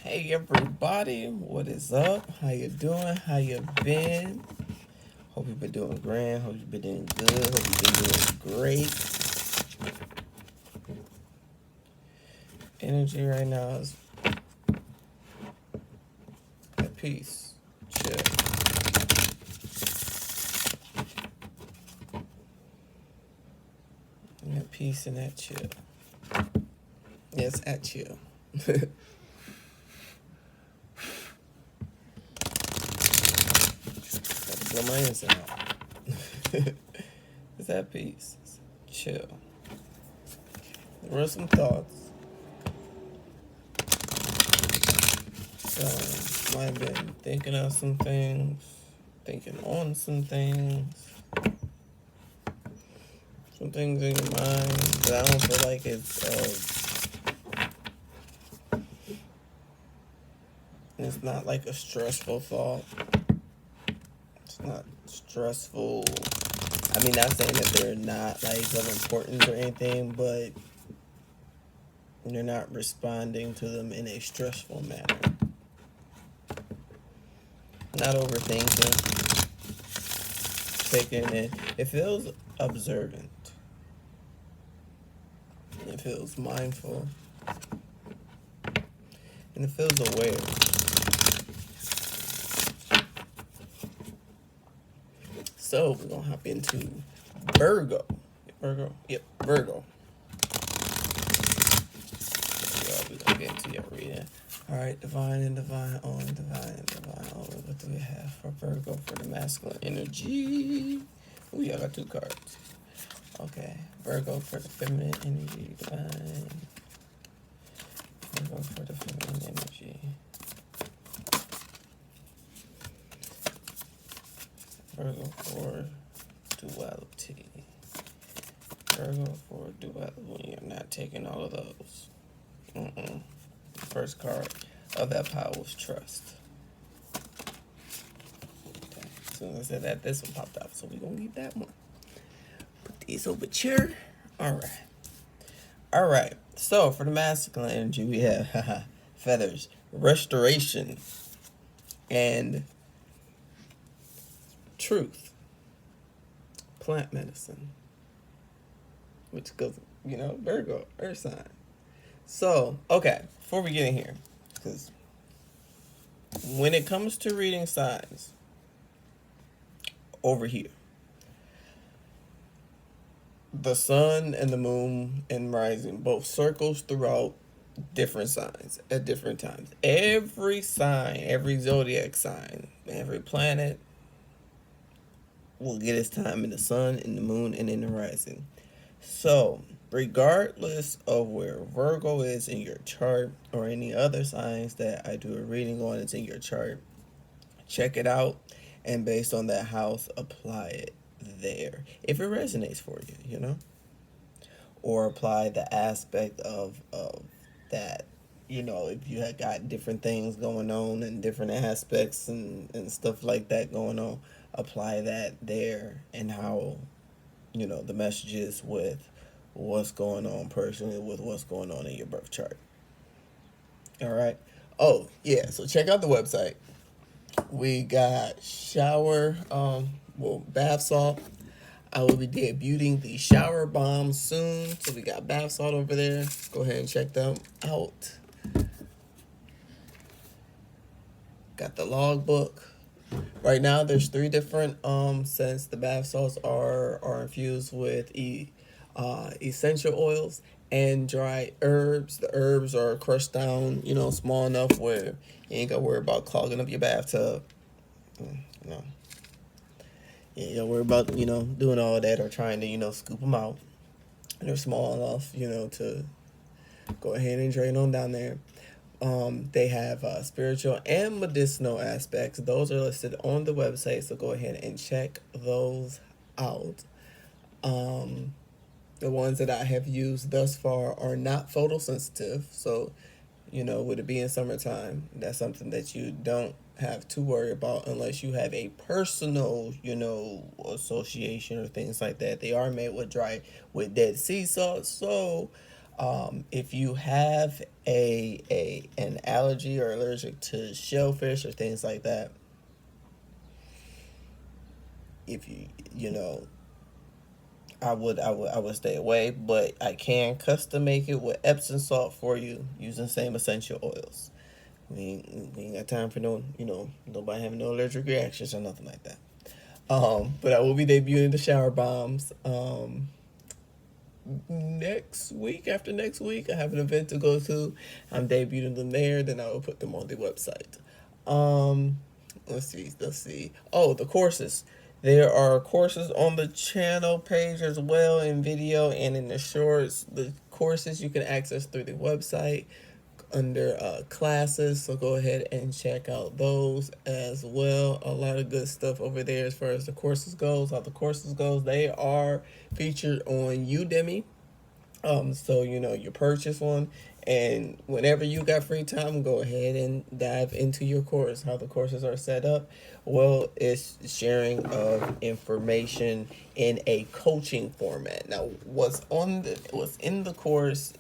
Hey everybody, what is up? How you doing? How you been? Hope you've been doing grand. Hope you've been doing good. Hope you've been doing great. Energy right now is at peace. Chill. At peace and at chill. Yes, at chill. Blow my inside out. It's at peace. Chill. There were some thoughts. So, I've been thinking of some things, thinking on some things in your mind that I don't feel like it's not like a stressful thought. It's not stressful. I mean, not saying that they're not like of importance or anything, but you're not responding to them in a stressful manner. Not overthinking. Taking it. It feels observant. It feels mindful. And it feels aware. So, we're going to hop into Virgo. Virgo? Yep, Virgo. We're going to get into your reading. Alright, divine and divine on, divine and divine on. What do we have for Virgo for the masculine energy? We got 2 cards. Okay, Virgo for the feminine energy, divine. Virgo for the feminine energy. Virgo for duality. Virgo for duality. I'm not taking all of those. First card of that pile was trust. Okay. As soon as I said that, this one popped up. So we're going to leave that one. Put these over here. Alright. So for the masculine energy, we have feathers, restoration, and truth. Plant medicine. Which goes, Virgo, earth sign. So, okay, before we get in here, because when it comes to reading signs, over here, the sun and the moon and rising both circles throughout different signs at different times. Every sign, every zodiac sign, every planet will get its time in the sun, in the moon, and in the rising. So, regardless of where Virgo is in your chart or any other signs that I do a reading on, it's in your chart, check it out, and based on that house, apply it there. If it resonates for you, or apply the aspect of that, if you had got different things going on and different aspects and stuff like that going on, apply that there and how, the messages with what's going on personally with what's going on in your birth chart. All right. Oh, yeah. So check out the website. We got bath salt. I will be debuting the shower bomb soon. So we got bath salt over there. Go ahead and check them out. Got the logbook. Right now, there's 3 different scents. The bath salts are infused with essential oils and dry herbs. The herbs are crushed down, small enough where you ain't got to worry about clogging up your bathtub. You ain't got to worry about, doing all that or trying to, scoop them out. And they're small enough, to go ahead and drain them down there. They have spiritual and medicinal aspects. Those are listed on the website, so go ahead and check those out. The ones that I have used thus far are not photosensitive, so with it being summertime, that's something that you don't have to worry about unless you have a personal, association or things like that. They are made with Dead Sea salt, so if you have an allergy or allergic to shellfish or things like that, if you know, I would stay away. But I can custom make it with Epsom salt for you using same essential oils. We ain't got time for nobody having no allergic reactions or nothing like that. But I will be debuting the shower bombs next week. After next week, I have an event to go to. I'm debuting them there. Then I will put them on the website. Um, let's see. Oh, the courses. There are courses on the channel page as well, in video and in the shorts. The courses you can access through the website under classes, so go ahead and check out those as well. A lot of good stuff over there as far as the courses goes. How the courses goes, they are featured on Udemy. So you purchase one, and whenever you got free time, go ahead and dive into your course. How the courses are set up, well, it's sharing of information in a coaching format. Now, what's in the course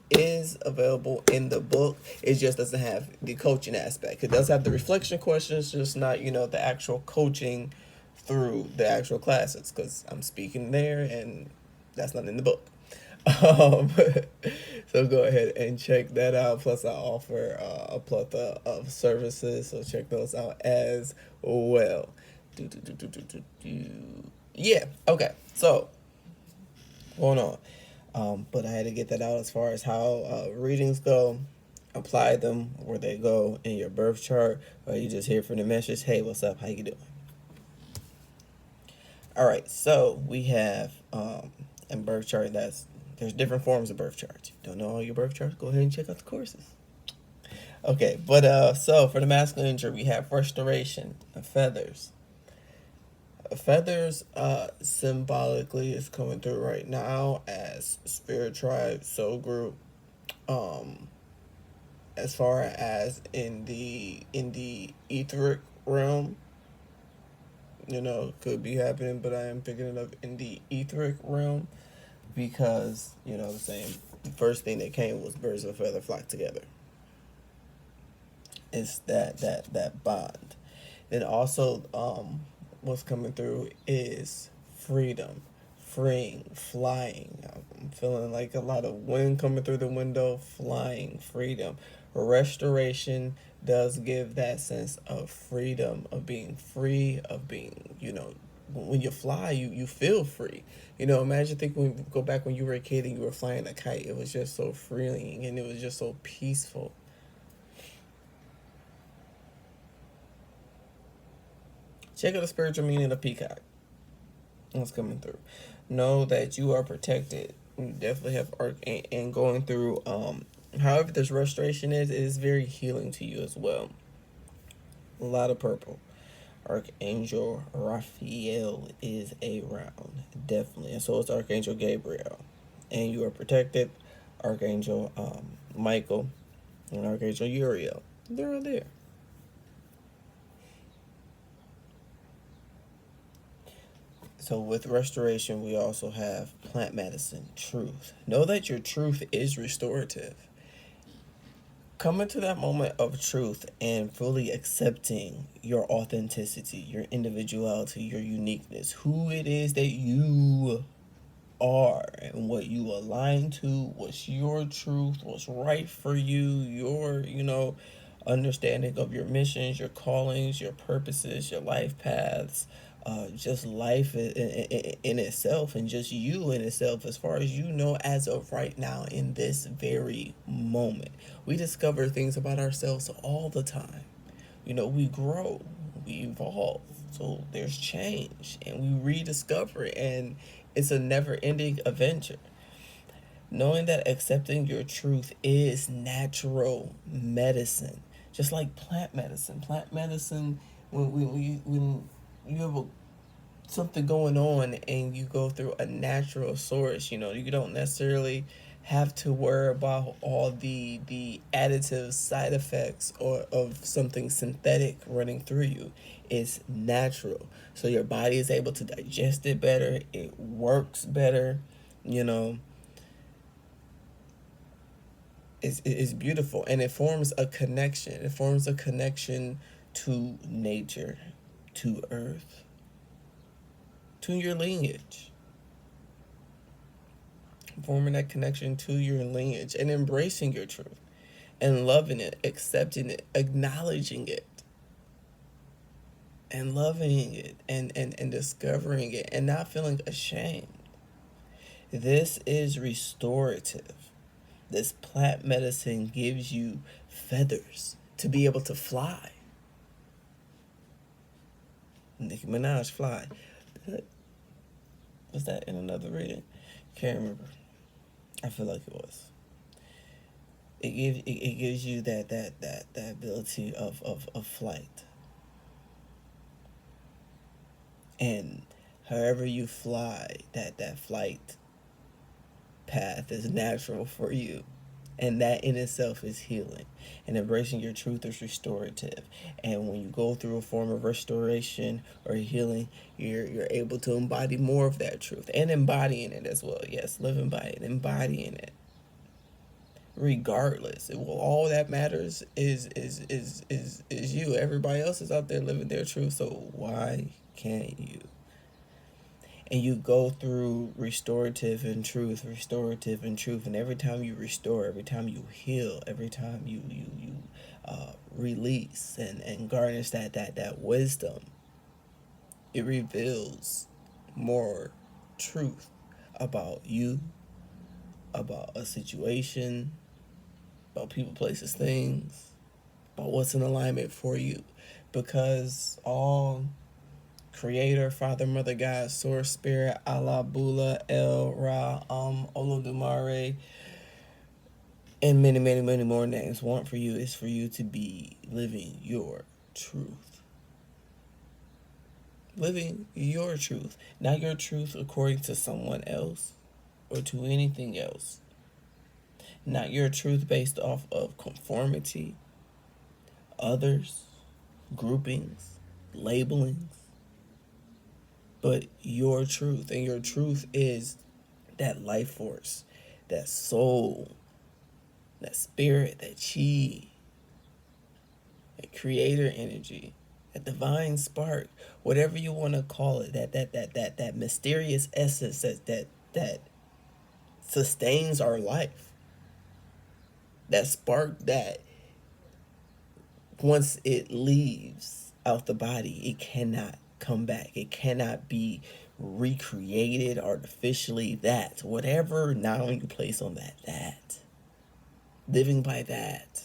is available in the book. It just doesn't have the coaching aspect. It does have the reflection questions, just not the actual coaching through the actual classes, because I'm speaking there and that's not in the book. Um, so go ahead and check that out. Plus, I offer a plethora of services, so check those out as well. Yeah, okay. So, going on. But I had to get that out as far as how readings go. Apply them where they go in your birth chart, or you just hear from the message, "Hey, what's up? How you doing?" All right, so we have in birth chart, there's different forms of birth charts. Don't know all your birth charts? Go ahead and check out the courses. Okay, but so for the masculine energy, we have restoration, feathers. Feathers symbolically is coming through right now as spirit tribe, soul group. As far as in the etheric realm, could be happening, but I am picking it up in the etheric realm because the same. The first thing that came was birds of a feather flock together. It's that bond. Then also, what's coming through is freedom, freeing, flying. I'm feeling like a lot of wind coming through the window, flying, freedom. Restoration does give that sense of freedom, of being free, of being, when you fly, you feel free. Imagine thinking when you go back when you were a kid and you were flying a kite. It was just so freeing and it was just so peaceful. Check out the spiritual meaning of peacock. What's coming through? Know that you are protected. You definitely have arc and going through. However, this restoration is, it is very healing to you as well. A lot of purple. Archangel Raphael is around, definitely, and so is Archangel Gabriel. And you are protected. Archangel Michael and Archangel Uriel, they're all there. So with restoration, we also have plant medicine, truth. Know that your truth is restorative. Coming to that moment of truth and fully accepting your authenticity, your individuality, your uniqueness, who it is that you are and what you align to, what's your truth, what's right for you, your, understanding of your missions, your callings, your purposes, your life paths, just life in itself, and just you in itself, as far as as of right now in this very moment. We discover things about ourselves all the time. We grow, we evolve, so there's change, and we rediscover, and it's a never-ending adventure. Knowing that accepting your truth is natural medicine, just like plant medicine. Plant medicine, when you have something going on and you go through a natural source, you don't necessarily have to worry about all the additive side effects or of something synthetic running through you. It's natural, so your body is able to digest it better. It works better, is beautiful, and it forms a connection. It forms a connection to nature, to earth, to your lineage. Forming that connection to your lineage and embracing your truth and loving it, accepting it, acknowledging it, and loving it, and discovering it, and not feeling ashamed. This is restorative. This plant medicine gives you feathers to be able to fly. Nicki Minaj fly. Was that in another reading? Can't remember. I feel like it was. It gives you that ability of flight. And however you fly, that flight path is natural for you. And that in itself is healing. And embracing your truth is restorative. And when you go through a form of restoration or healing, you're able to embody more of that truth. And embodying it as well. Yes, living by it, embodying it. Regardless, all that matters is you. Everybody else is out there living their truth, so why can't you? And you go through restorative and truth, and every time you restore, every time you heal, every time you release and garnish that wisdom, it reveals more truth about you, about a situation, about people, places, things, about what's in alignment for you. Because all Creator, Father, Mother, God, Source, Spirit, Allah, Bula, El, Ra, Olodumare, and many, many, many more names want for you is for you to be living your truth. Living your truth. Not your truth according to someone else or to anything else. Not your truth based off of conformity, others, groupings, labelings, but your truth. And your truth is that life force, that soul, that spirit, that chi, that creator energy, that divine spark, whatever you want to call it, that mysterious essence that sustains our life. That spark that once it leaves out the body, it cannot come back. It cannot be recreated artificially. That, whatever noun you place on that. Living by that,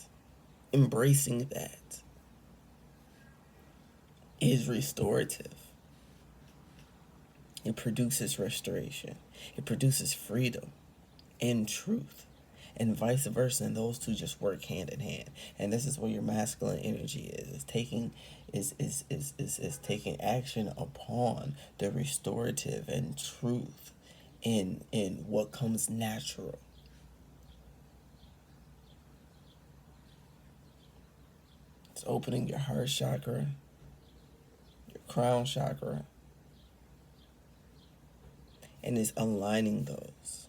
embracing that is restorative. It produces restoration. It produces freedom and truth. And vice versa, and those two just work hand in hand. And this is where your masculine energy is taking taking action upon the restorative and truth in what comes natural. It's opening your heart chakra, your crown chakra, and it's aligning those.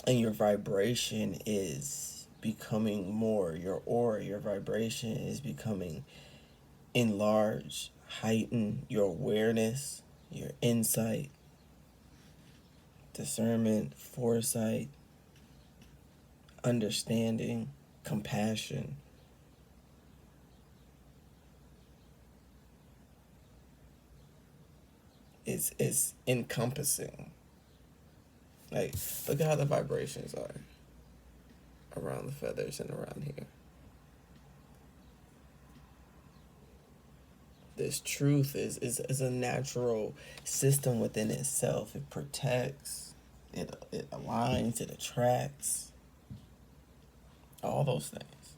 And your vibration is becoming more, your aura, your vibration is becoming enlarged, heightened, your awareness, your insight, discernment, foresight, understanding, compassion. It's encompassing. Like, look at how the vibrations are around the feathers and around here. This truth is a natural system within itself. It protects, it aligns, it attracts, all those things.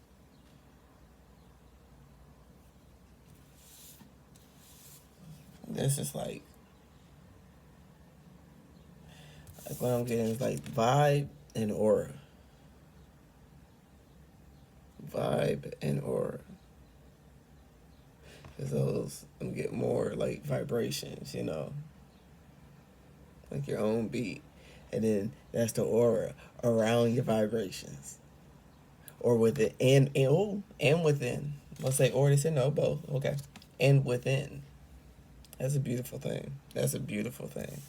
This is like what I'm getting is like vibe and aura. Vibe and aura. Because those get more like vibrations, you know. like your own beat. And then that's the aura around your vibrations. Or within, and within. Let's say, or they said no, both. Okay. And within. That's a beautiful thing. That's a beautiful thing.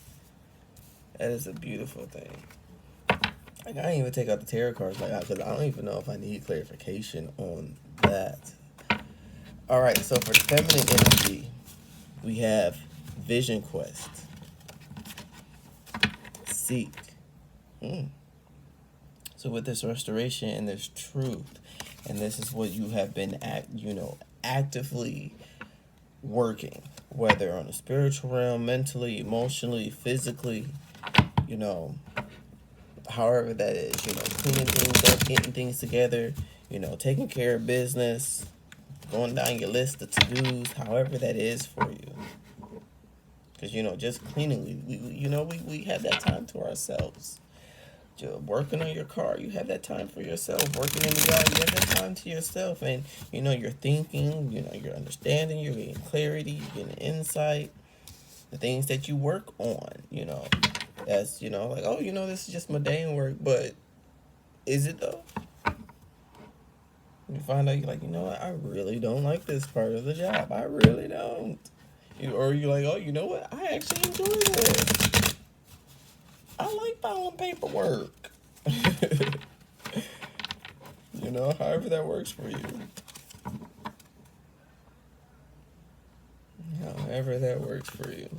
That is a beautiful thing. Like, I didn't even take out the tarot cards like that because I don't even know if I need clarification on that. All right, so for feminine energy, we have Vision Quest, Seek. So with this restoration and this truth, and this is what you have been actively working, whether on the spiritual realm, mentally, emotionally, physically, however that is, cleaning things up, getting things together, taking care of business, going down your list of to-dos, however that is for you. Because, just cleaning, we have that time to ourselves. Working on your car, you have that time for yourself. Working in the yard, you have that time to yourself. And, you're thinking, you're understanding, you're getting clarity, you're getting insight. The things that you work on, that's, like, oh, this is just mundane work. But is it though? You find out you're like, what, I really don't like this part of the job. I really don't. Or you're like, oh, you know what, I actually enjoy this. I like filing paperwork. However that works for you. However that works for you.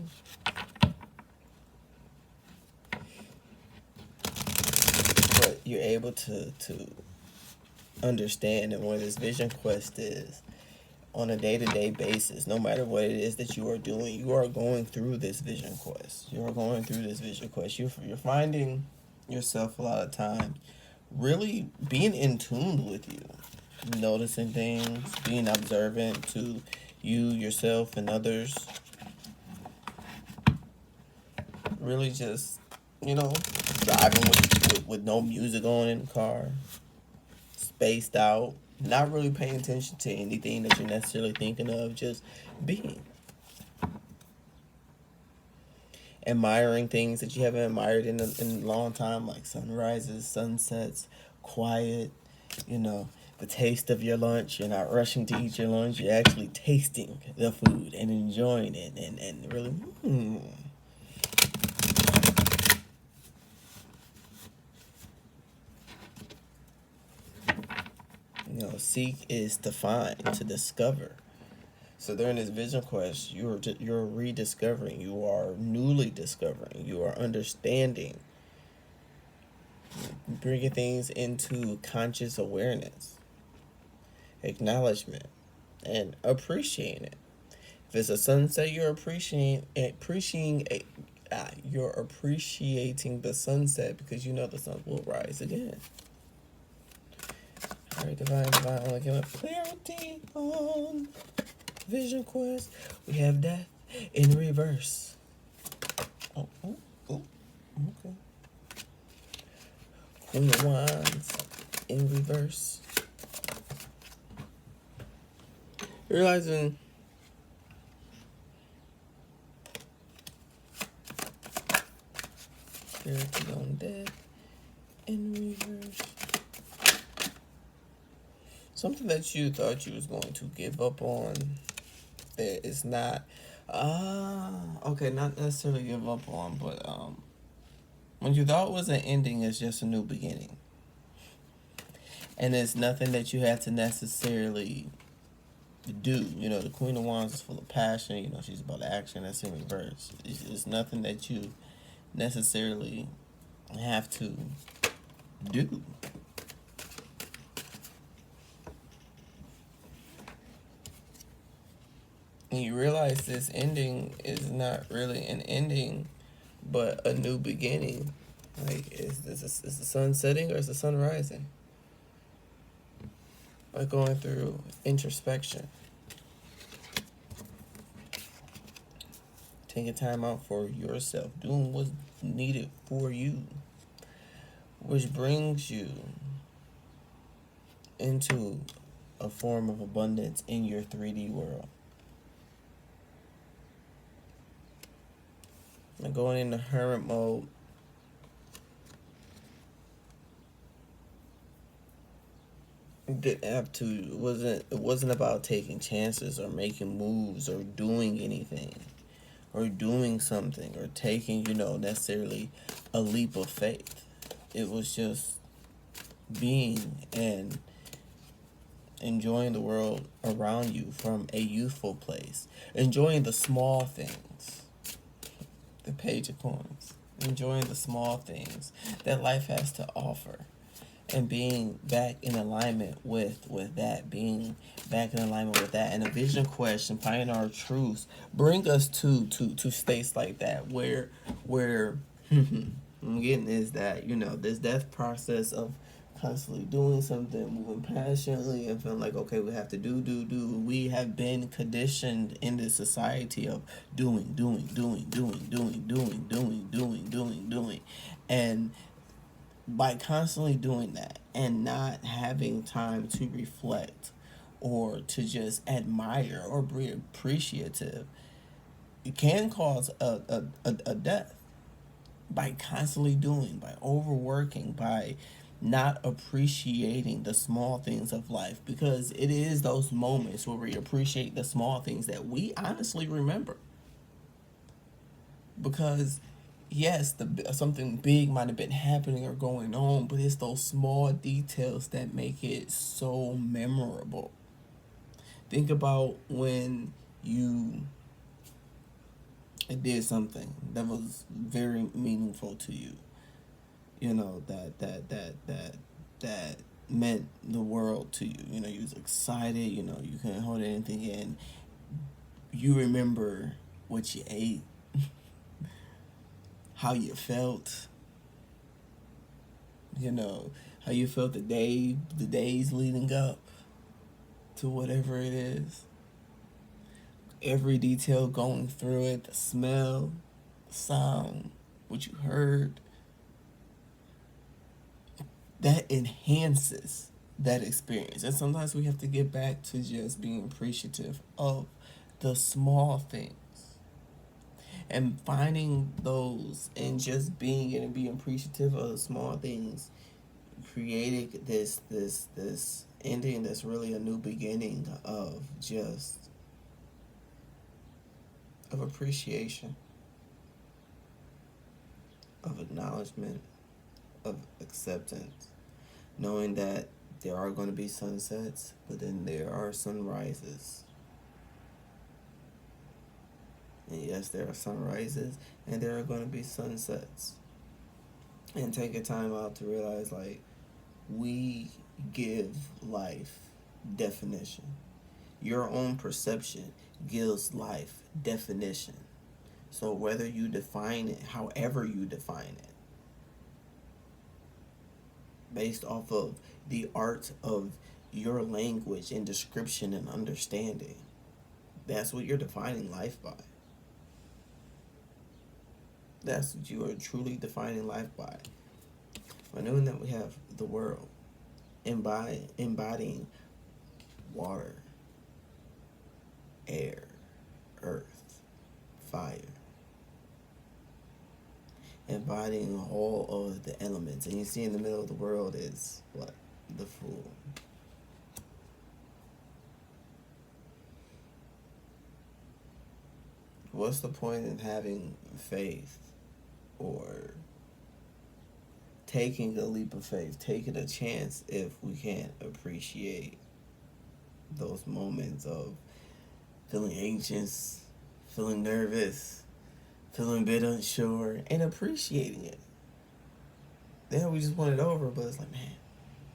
But you're able to understand and what this vision quest is on a day-to-day basis. No matter what it is that you are doing, you are going through this vision quest. You're finding yourself a lot of times really being in tune with you, noticing things, being observant to you, yourself, and others. Really just, driving with no music on in the car, spaced out, not really paying attention to anything that you're necessarily thinking of, just being. Admiring things that you haven't admired in a long time, like sunrises, sunsets, quiet, the taste of your lunch. You're not rushing to eat your lunch. You're actually tasting the food and enjoying it and really, Seek is to find, to discover. So during this vision quest, you're rediscovering, you are newly discovering, you are understanding, bringing things into conscious awareness, acknowledgement, and appreciating it. If it's a sunset, you're appreciating the sunset because the sun will rise again. All right, divine, looking up clarity on vision quest. We have death in reverse. Oh, okay. Queen of Wands in reverse. Realizing clarity on death in reverse. Something that you thought you was going to give up on, that is not, okay, not necessarily give up on, but when you thought it was an ending, it's just a new beginning. And it's nothing that you have to necessarily do. The Queen of Wands is full of passion. She's about action. That's in reverse. It's nothing that you necessarily have to do. And you realize this ending is not really an ending, but a new beginning. Like, is the sun setting or is the sun rising? By going through introspection. Taking time out for yourself. Doing what's needed for you. Which brings you into a form of abundance in your 3D world. And going into hermit mode, didn't have to. It wasn't about taking chances or making moves or doing anything or doing something or taking, necessarily a leap of faith. It was just being and enjoying the world around you from a youthful place. Enjoying the small things. The Page of Coins. Enjoying the small things that life has to offer. And being back in alignment with that. Being back in alignment with that. And a vision question, finding our truths, bring us to states like that where I'm getting is that, this death process of constantly doing something, moving passionately, and feeling like, okay, we have to do. We have been conditioned in this society of doing. And by constantly doing that and not having time to reflect or to just admire or be appreciative, it can cause a death. By constantly doing, by overworking, by not appreciating the small things of life, because it is those moments where we appreciate the small things that we honestly remember. Because yes, something big might have been happening or going on, but it's those small details that make it so memorable. Think about when you did something that was very meaningful to you. That meant the world to you. You was excited. You couldn't hold anything in. You remember what you ate, how you felt. How you felt the days leading up to whatever it is. Every detail going through it, the smell, the sound, what you heard. That enhances that experience. And sometimes we have to get back to just being appreciative of the small things. And finding those and just being and being appreciative of the small things created this ending that's really a new beginning of appreciation, of acknowledgement, of acceptance, knowing that there are going to be sunsets, but then there are sunrises. And yes, there are sunrises, and there are going to be sunsets. And take a time out to realize, like, we give life definition. Your own perception gives life definition. So whether you define it, however you define it, based off of the art of your language and description and understanding, that's what you're defining life by. That's what you are truly defining life by. By knowing that we have the world, embodying water, air, earth, fire, embodying all of the elements. And you see in the middle of the world is what? The Fool. What's the point in having faith or taking a leap of faith, taking a chance, if we can't appreciate those moments of feeling anxious, feeling nervous, feeling a bit unsure, and appreciating it? Then we just want it over, but it's like, man,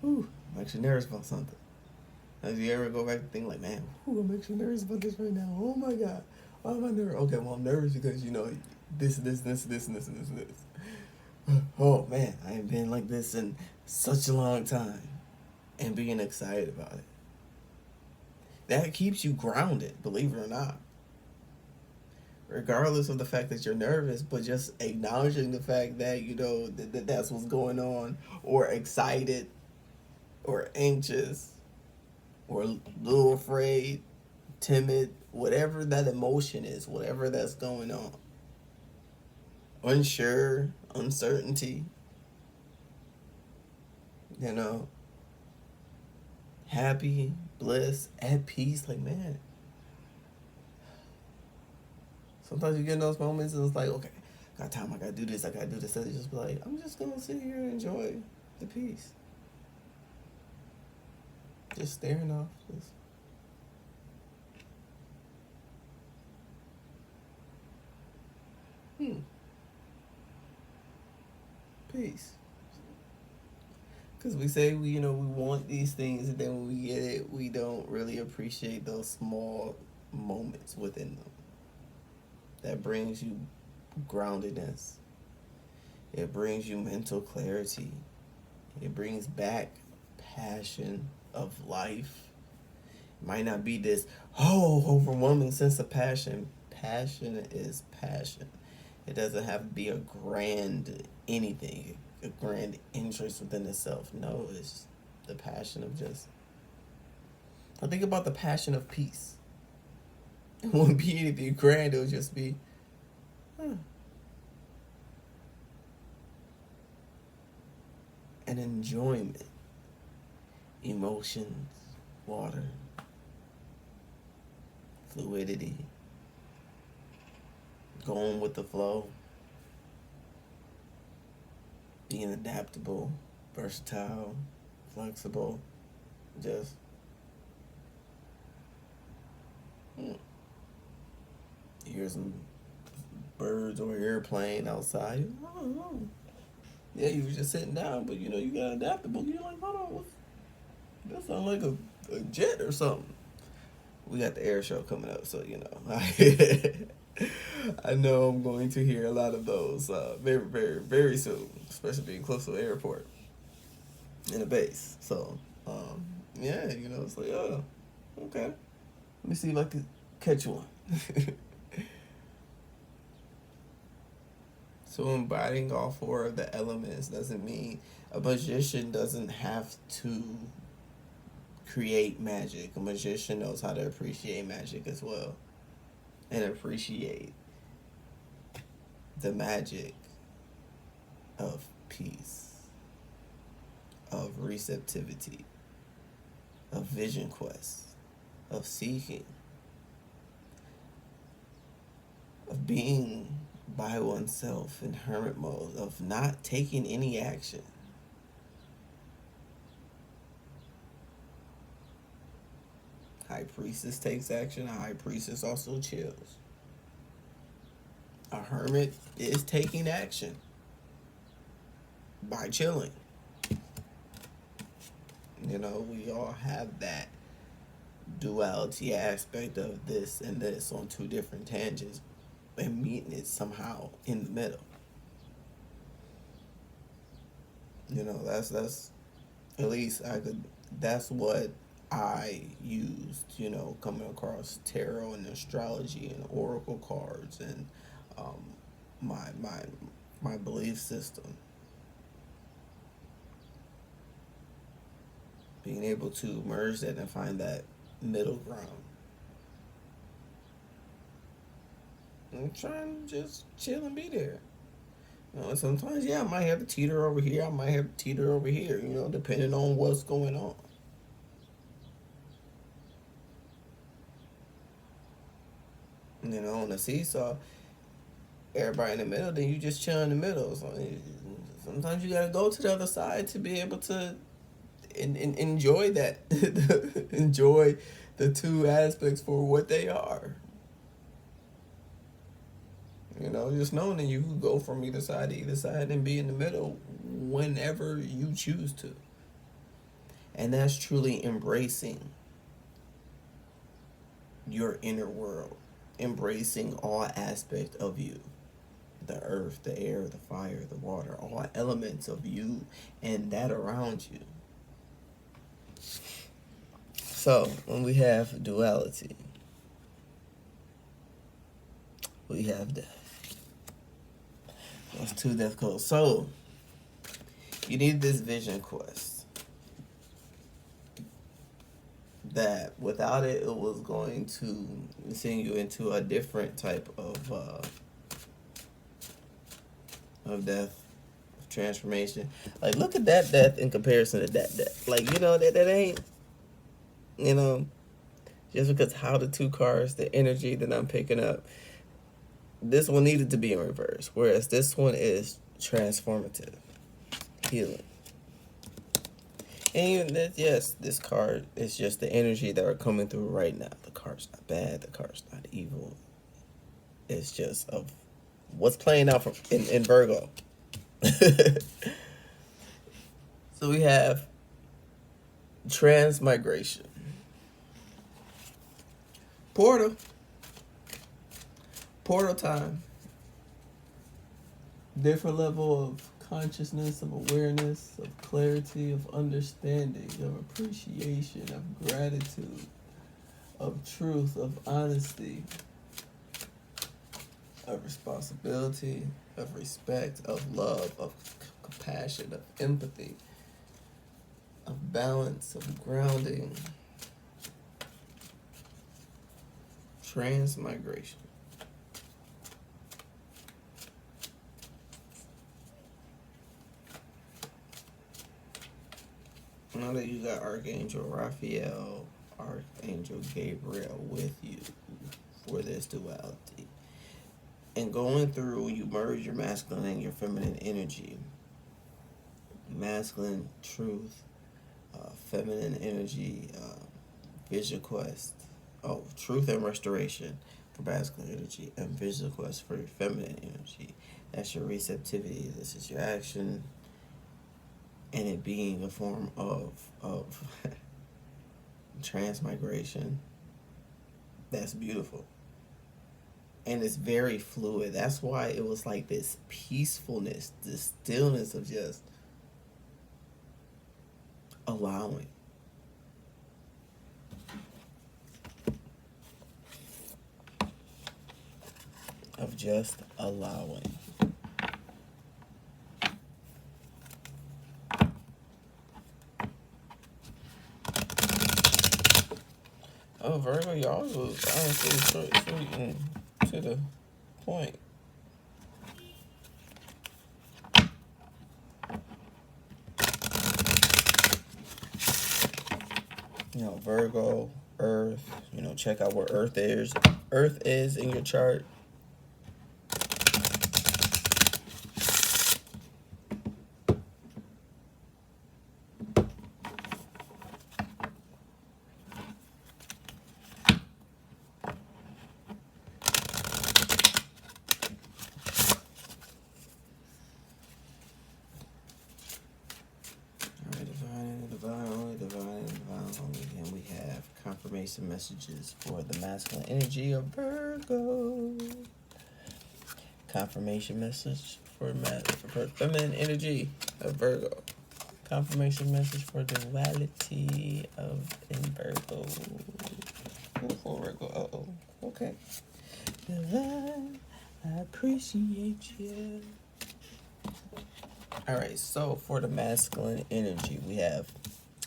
I'm actually nervous about something. Have you ever go back and think like, man, I'm actually nervous about this right now. Oh my God. Why am I nervous? Okay, well, I'm nervous because, this. Oh man, I ain't been like this in such a long time. And being excited about it. That keeps you grounded, believe it or not. Regardless of the fact that you're nervous, but just acknowledging the fact that, that's what's going on, or excited, or anxious, or a little afraid, timid, whatever that emotion is, whatever that's going on. unsure, uncertainty, happy, bliss, at peace. Like, man, sometimes you get in those moments and it's like, okay, I got time, I gotta do this, I gotta do this. And you just be like, I'm just gonna sit here and enjoy the peace. Just staring off. Peace. Because we say we want these things, and then when we get it, we don't really appreciate those small moments within them. That brings you groundedness. It brings you mental clarity. It brings back passion of life. It might not be this overwhelming sense of passion. Passion is passion. It doesn't have to be a grand anything, a grand interest within itself. No, it's the passion of just. I think about the passion of peace. It wouldn't be anything grand. It would just be, an enjoyment, emotions, water, fluidity, going with the flow, being adaptable, versatile, flexible, just hear some birds or airplane outside. Oh. Yeah, you were just sitting down, but you got adaptable. You're like, hold on, that sounds like a jet or something. We got the air show coming up, so I know I'm going to hear a lot of those very, very, very soon, especially being close to the airport and a base. So, it's like, oh, okay. Let me see if I can catch one. So embodying all four of the elements doesn't mean a magician doesn't have to create magic. A magician knows how to appreciate magic as well, and appreciate the magic of peace, of receptivity, of vision quest, of seeking, of being by oneself in hermit mode, of not taking any action. High priestess takes action. A high priestess also chills. A hermit is taking action by chilling. We all have that duality aspect of this and this on two different tangents, and meeting it somehow in the middle. That's at least that's what I used, coming across tarot and astrology and oracle cards and my belief system. Being able to merge that and find that middle ground. I'm trying to just chill and be there. Sometimes, I might have to teeter over here. I might have to teeter over here, depending on what's going on. On the seesaw, everybody in the middle, then you just chill in the middle. So sometimes you gotta go to the other side to be able to enjoy that. Enjoy the two aspects for what they are. Just knowing that you can go from either side to either side and be in the middle whenever you choose to. And that's truly embracing your inner world. Embracing all aspects of you. The earth, the air, the fire, the water, all elements of you and that around you. So, when we have duality, we have death. Those two death codes. So, you need this vision quest. That without it, it was going to send you into a different type of of death, of transformation. Like, look at that death in comparison to that death. Like, that ain't, you know, just because how the two cards, the energy that I'm picking up, this one needed to be in reverse, whereas this one is transformative, healing. And even that, yes, this card is just the energy that are coming through right now. The card's not bad. The card's not evil. It's just of what's playing out in Virgo. So we have transmigration. Portal time. Different level of consciousness, of awareness, of clarity, of understanding, of appreciation, of gratitude, of truth, of honesty, of responsibility, of respect, of love, of compassion, of empathy, of balance, of grounding. Transmigration. Now that you got Archangel Raphael, Archangel Gabriel with you for this duality. And going through, you merge your masculine and your feminine energy. Masculine, truth, feminine energy, vision quest. Oh, truth and restoration for masculine energy, and vision quest for your feminine energy. That's your receptivity. This is your action. And it being a form of transmigration. That's beautiful. And it's very fluid. That's why it was like this peacefulness, this stillness of just allowing. Of just allowing. Oh, Virgo, y'all was honestly short, sweet, and to the point. Virgo, Earth. Check out where Earth is. Earth is in your chart. Confirmation messages for the masculine energy of Virgo. Confirmation message for feminine energy of Virgo. Confirmation message for duality in Virgo. For Virgo. Okay. Divine, I appreciate you. Alright, so for the masculine energy, we have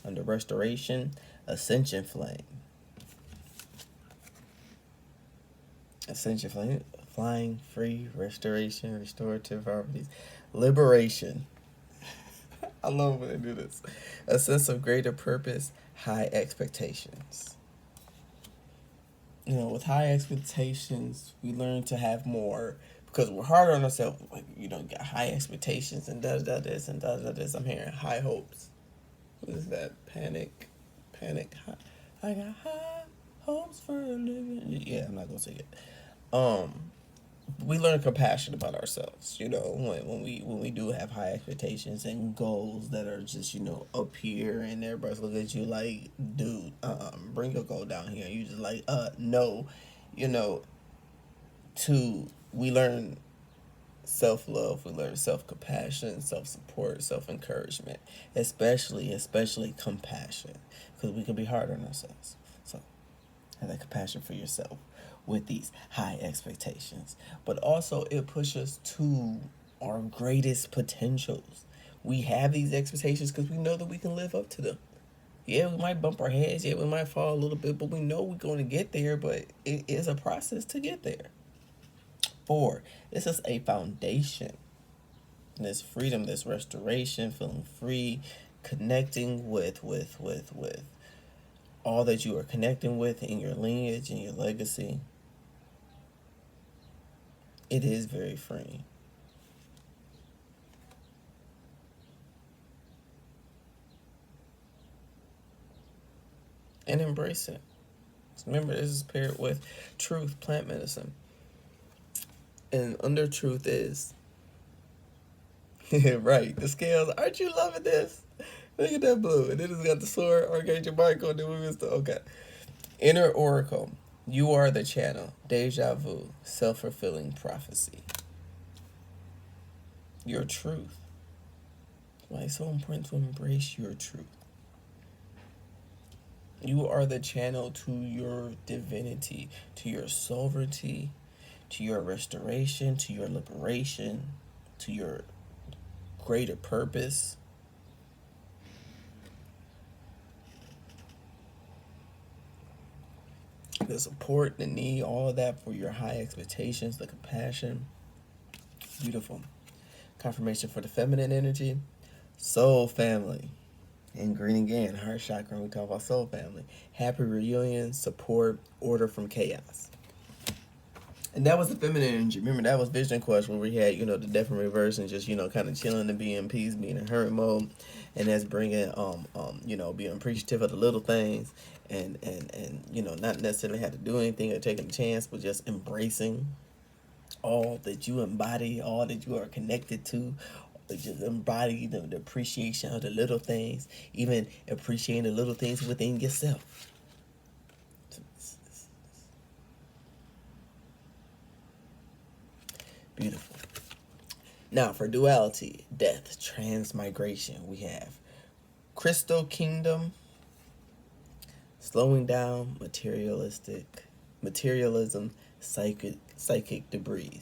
under restoration, ascension flame. Ascension flame, flying, free, restoration, restorative properties, liberation. I love when they do this. A sense of greater purpose, high expectations. With high expectations, we learn to have more because we're harder on ourselves. Like, got high expectations and does this and does this. I'm hearing high hopes. What is that? Panic. High. I got high hopes for a living. Yeah, I'm not gonna say it. We learn compassion about ourselves. When we do have high expectations and goals that are just up here, and everybody's looking at you like, dude, bring your goal down here. You just like, no, we learn self-love, we learn self-compassion, self-support, self-encouragement, especially compassion, because we can be hard on ourselves. So have that compassion for yourself with these high expectations, but also it pushes us to our greatest potentials. We have these expectations because we know that we can live up to them. Yeah, we might bump our heads, yeah, we might fall a little bit, but we know we're going to get there, but it is a process to get there. 4, this is a foundation. this freedom, this restoration, feeling free, connecting with all that you are connecting with in your lineage and your legacy. It is very freeing. And embrace it. Remember, this is paired with truth, plant medicine. And under truth is, right, the scales. Aren't you loving this? Look at that blue. And then it's got the sword, Archangel Michael, and then we missed the, okay. Inner oracle. You are the channel. Deja vu. Self-fulfilling prophecy. Your truth. Why it's so important to embrace your truth. You are the channel to your divinity, to your sovereignty, to your restoration, to your liberation, to your greater purpose. The support, the need, all of that for your high expectations, the compassion. Beautiful. Confirmation for the feminine energy. Soul family. And green again, heart chakra, we talk about soul family. Happy reunion, support, order from chaos. And that was the feminine energy. Remember, that was Vision Quest, where we had, the death in reverse and just, kind of chilling and being in peace, being in hermit mode. And that's bringing, being appreciative of the little things and not necessarily have to do anything or taking a chance, but just embracing all that you embody, all that you are connected to. Just embody the appreciation of the little things, even appreciating the little things within yourself. Beautiful. Now for duality, death, transmigration, we have crystal kingdom, slowing down, materialism, psychic debris.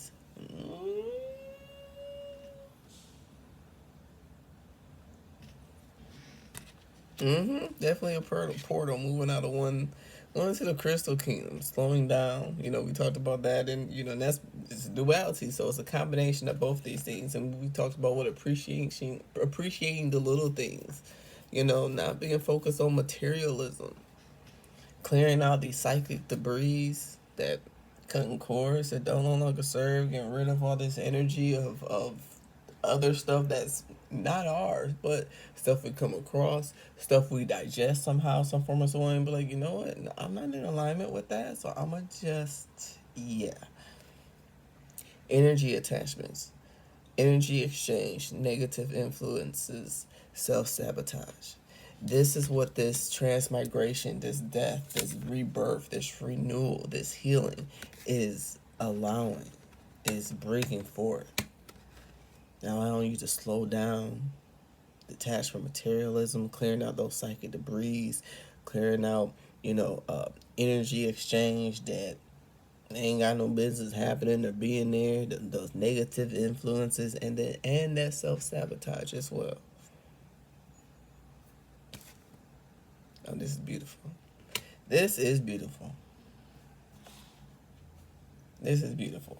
Definitely a portal moving out of one to the crystal kingdom, slowing down. We talked about that, and it's duality. So it's a combination of both these things, and we talked about what appreciating the little things. Not being focused on materialism, clearing out these psychic debris that cutting cords that don't no longer serve, getting rid of all this energy of other stuff that's not ours, but stuff we come across, stuff we digest somehow, some form of some way, and be like, you know what, I'm not in alignment with that, so I'ma just, Energy attachments, energy exchange, negative influences, self-sabotage. This is what this transmigration, this death, this rebirth, this renewal, this healing is allowing, is bringing forth. Now I want you to slow down, detach from materialism, clearing out those psychic debris, clearing out, energy exchange that ain't got no business happening or being there, those negative influences, and that self-sabotage as well. Oh, this is beautiful. This is beautiful. This is beautiful.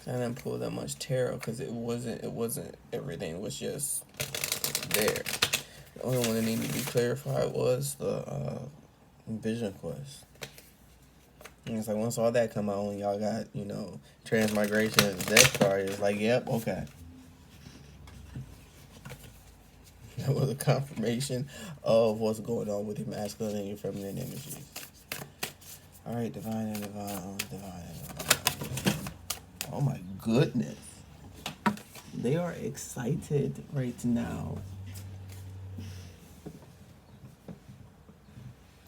I didn't pull that much tarot because it wasn't everything was just there. The only one that needed to be clarified was the Vision Quest. And it's like once all that come out and y'all got, transmigration and death card, it's like, yep, okay. That was a confirmation of what's going on with your masculine and your feminine energies. Alright, divine and divine. Oh my goodness. They are excited right now.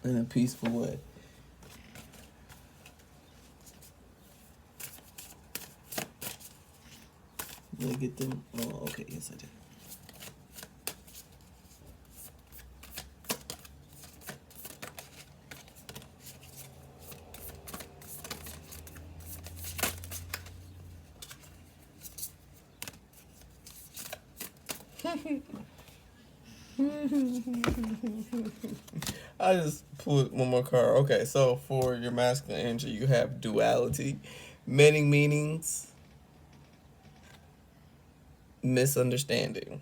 In a peaceful way. Did I get them? Oh, okay, yes I did. I just pulled one more card. Okay, so for your masculine energy, you have duality, many meanings, misunderstanding.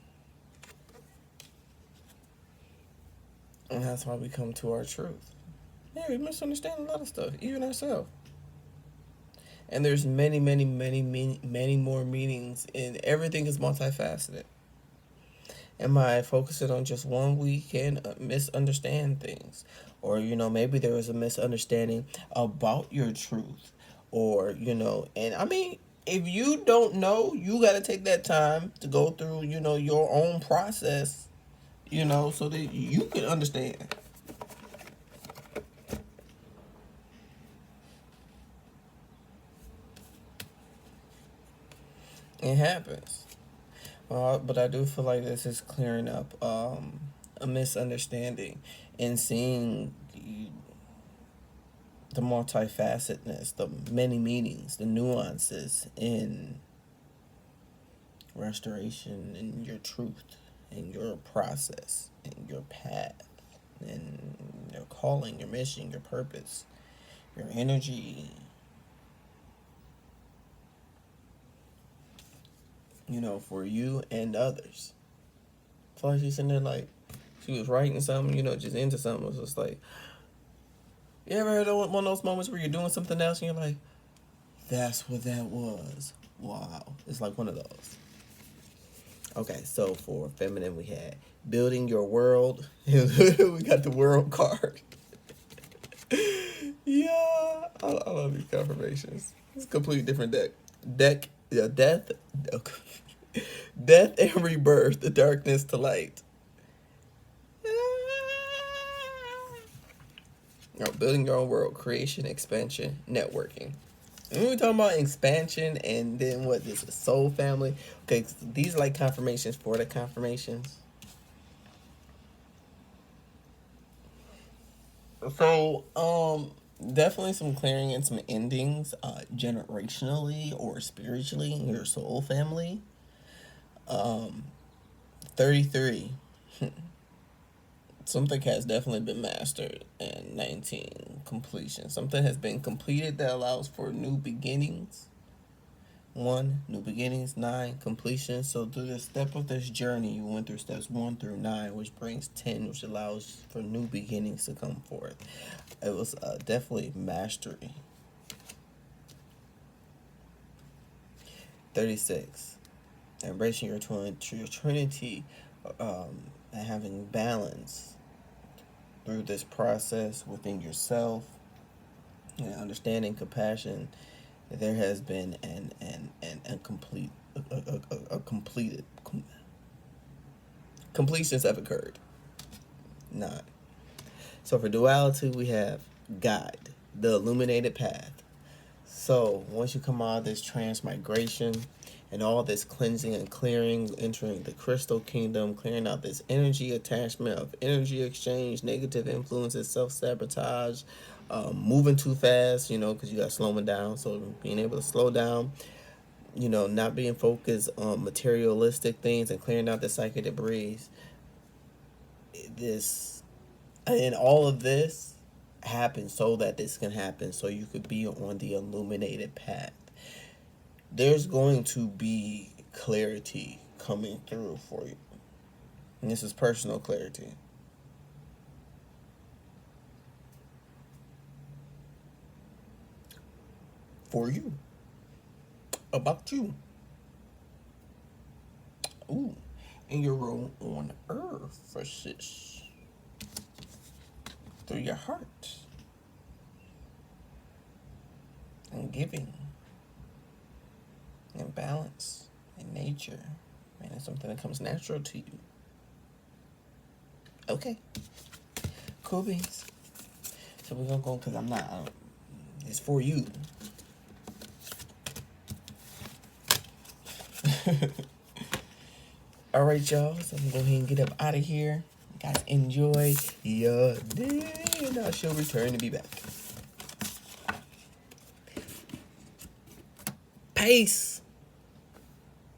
And that's why we come to our truth. Yeah, we misunderstand a lot of stuff, even ourselves. And there's many more meanings, and everything is multifaceted. Am I focusing on just one, we can misunderstand things. Or, maybe there was a misunderstanding about your truth. Or, and I mean, if you don't know, you got to take that time to go through, your own process, so that you can understand. It happens. But I do feel like this is clearing up a misunderstanding and seeing the multifacetedness, the many meanings, the nuances in restoration, in your truth, in your process, in your path, in your calling, your mission, your purpose, your energy. For you and others. So like she's sitting there like, she was writing something, just into something. It was just like, you ever heard of one of those moments where you're doing something else and you're like, that's what that was. Wow. It's like one of those. Okay, so for feminine, we had building your world. We got the world card. Yeah, I love these confirmations. It's a completely different deck. Death and rebirth, the darkness to light. Building your own world, creation, expansion, networking. And we're talking about expansion, and then what is a soul family? Okay, so these are like confirmations for the confirmations. So, definitely some clearing and some endings, generationally or spiritually in your soul family. 33. Something has definitely been mastered. And 19, completion. Something has been completed that allows for new beginnings. 1, new beginnings. 9, completion. So through the step of this journey, you went through steps 1 through 9, which brings 10, which allows for new beginnings to come forth. It was definitely mastery. 36, embracing your trinity, and having balance through this process within yourself, and understanding compassion. There has been completions have occurred. 9. So for duality, we have guide, the illuminated path. So once you come out of this transmigration and all this cleansing and clearing, entering the crystal kingdom, clearing out this energy attachment of energy exchange, negative influences, self-sabotage, moving too fast, because you got slowing down. So being able to slow down, not being focused on materialistic things and clearing out the psychic debris. And all of this happens so that this can happen, so you could be on the illuminated path. There's going to be clarity coming through for you. And this is personal clarity. For you. About you. Ooh. And your role on earth, for sis. Through your heart. And giving. And balance. And nature. And it's something that comes natural to you. Okay. Cool beans. So we're gonna go, because I'm not, it's for you. All right, y'all. So I'm gonna go ahead and get up out of here. Guys, enjoy your day, and I shall return to be back. Peace.